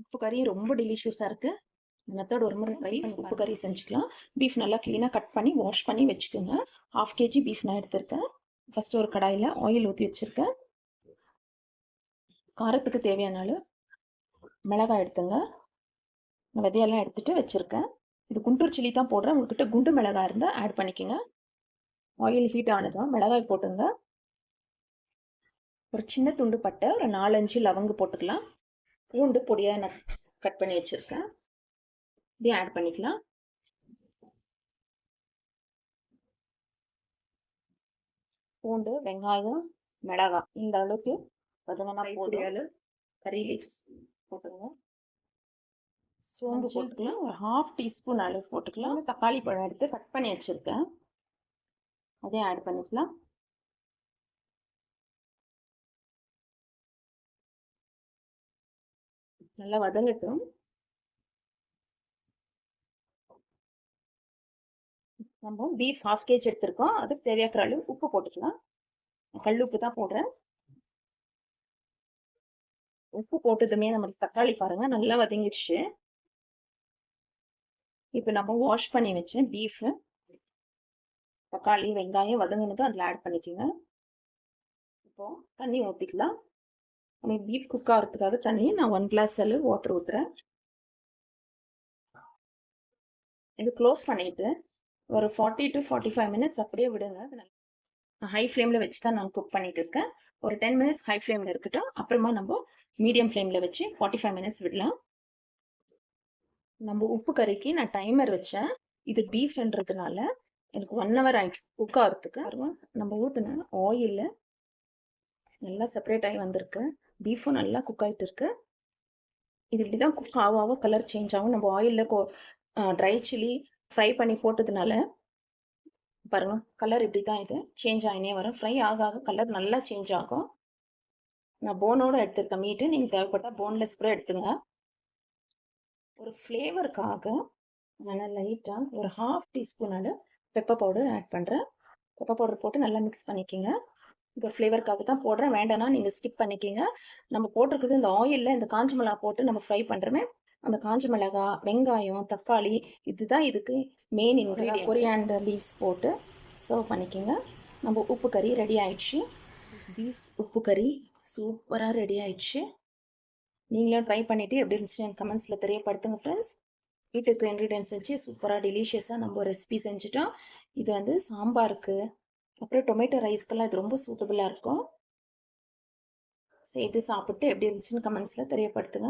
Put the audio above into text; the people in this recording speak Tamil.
உப்பு கறி ரொம்ப டெலிஷியஸாக இருக்குது. மெத்தட் ஒரு முறை ட்ரை பண்ணி உப்பு கறி செஞ்சுக்கலாம். பீஃப் நல்லா க்ளீனாக கட் பண்ணி வாஷ் பண்ணி வச்சுக்கோங்க. 1/2 kg பீஃப் நான் எடுத்திருக்கேன். ஃபஸ்ட்டு ஒரு கடாயில் ஆயில் ஊற்றி வச்சுருக்கேன். காரத்துக்கு தேவையான அளவு மிளகாய் எடுத்துங்க. நான் விதையெல்லாம் எடுத்துகிட்டு வச்சுருக்கேன். இது குண்டூர் சில்லி தான் போடுறேன். உங்கள்கிட்ட குண்டு மிளகாய் இருந்தால் ஆட் பண்ணிக்கோங்க. ஆயில் ஹீட் ஆனதும் மிளகாய் போட்டுங்க. ஒரு சின்ன துண்டு பட்டை, ஒரு 4-5 லவங்கு போட்டுக்கலாம். பூண்டு பொடியாக நான் கட் பண்ணி வச்சுருக்கேன். இதையும் ஆட் பண்ணிக்கலாம். பூண்டு, வெங்காயம், மிளகாய் இந்த அளவுக்கு வதங்கினா போதும். கறி லீக்ஸ் போட்டுருங்க. சோம்பு போட்டுக்கலாம். ஒரு 1/2 டீஸ்பூன் அளவு போட்டுக்கலாம். தக்காளி பழம் எடுத்து கட் பண்ணி வச்சுருக்கேன். அதையும் ஆட் பண்ணிக்கலாம். நல்லா வதங்கட்டும். நம்ம பீஃப் 1/2 kg எடுத்திருக்கோம். அதுக்கு தேவையான அளவு உப்பு போட்டுக்கலாம். கல் உப்பு தான் போடுறேன். உப்பு போட்டதுமே நமக்கு தக்காளி பாருங்க நல்லா வதங்கிடுச்சு. இப்போ நம்ம வாஷ் பண்ணி வச்ச பீஃப், தக்காளி, வெங்காயம் வதங்கினது அதில் ஆட் பண்ணிக்கோங்க. இப்போ தண்ணி ஊற்றிக்கலாம். நம்ம பீஃப் குக் ஆகிறதுக்காக தண்ணி நான் 1 glass அளவு வாட்டர் ஊற்றுறேன். இது க்ளோஸ் பண்ணிட்டு ஒரு 40 to 45 minutes அப்படியே விடுங்க. அது ஹை ஃப்ளேமில் வச்சு தான் நான் குக் பண்ணிட்டு இருக்கேன். ஒரு 10 minutes ஹை ஃப்ளேமில் இருக்கட்டும். அப்புறமா நம்ம மீடியம் ஃப்ளேமில் வச்சு 45 minutes விடலாம். நம்ம உப்பு கறிக்கு நான் டைமர் வச்சேன். இது பீஃப்ன்றதுனால எனக்கு 1 hour ஆகிட்டு குக் ஆகிறதுக்கு. நம்ம ஊற்றின ஆயிலில் நல்லா செப்பரேட் ஆகி வந்திருக்கு. பீஃபும் நல்லா குக் ஆகிட்டு இருக்கு. இது இப்படி தான் குக் ஆக கலர் சேஞ்ச் ஆகும். நம்ம ஆயிலில் ட்ரை சில்லி ஃப்ரை பண்ணி போட்டதுனால பாருங்க கலர் இப்படி தான் இது சேஞ்ச் ஆகினே வரும். ஃப்ரை ஆக ஆக கலர் நல்லா சேஞ்ச் ஆகும். நான் போனோட எடுத்திருக்கேன் மீட்டு. நீங்கள் தேவைப்பட்டால் போன்லெஸ் கூட எடுத்துங்க. ஒரு ஃப்ளேவருக்காக நான் லைட்டாக ஒரு 1/2 டீஸ்பூன் அளவு பெப்பர் பவுடர் ஆட் பண்ணுறேன். பெப்பர் பவுடர் போட்டு நல்லா மிக்ஸ் பண்ணிக்கோங்க. இப்போ ஃப்ளேவருக்காக தான் போடுறேன். வேண்டாம்னா நீங்கள் ஸ்கிப் பண்ணிக்கிங்க. நம்ம போட்டிருக்கிறது இந்த ஆயிலில் இந்த காஞ்ச மிளகா போட்டு நம்ம ஃப்ரை பண்ணுறோமே, அந்த காஞ்ச மிளகா, வெங்காயம், தக்காளி இதுதான் இதுக்கு மெயின் இன்க்ரீடியன்ட். கொரியாண்டர் லீவ்ஸ் போட்டு சர்வ் பண்ணிக்கோங்க. நம்ம உப்பு கறி ரெடி ஆயிடுச்சு. பீஃப் உப்பு கறி சூப்பராக ரெடி ஆயிடுச்சு. நீங்களும் ட்ரை பண்ணிவிட்டு எப்படி இருந்துச்சு எனக்கு கமெண்ட்ஸில் தெரியப்படுத்துங்க ஃப்ரெண்ட்ஸ். வீட்டுக்கு இன்க்ரீடியன்ஸ் வச்சு சூப்பராக டெலிஷியஸாக நம்ம ரெசிபி செஞ்சுட்டோம். இது வந்து சாம்பாருக்கு அப்புறம் டொமேட்டோ ரைஸ்க்கெல்லாம் இது ரொம்ப சூட்டபுளாக இருக்கும். செய்து சாப்பிட்டு எப்படி இருந்துச்சுன்னு கமெண்ட்ஸில் தெரியப்படுத்துங்க.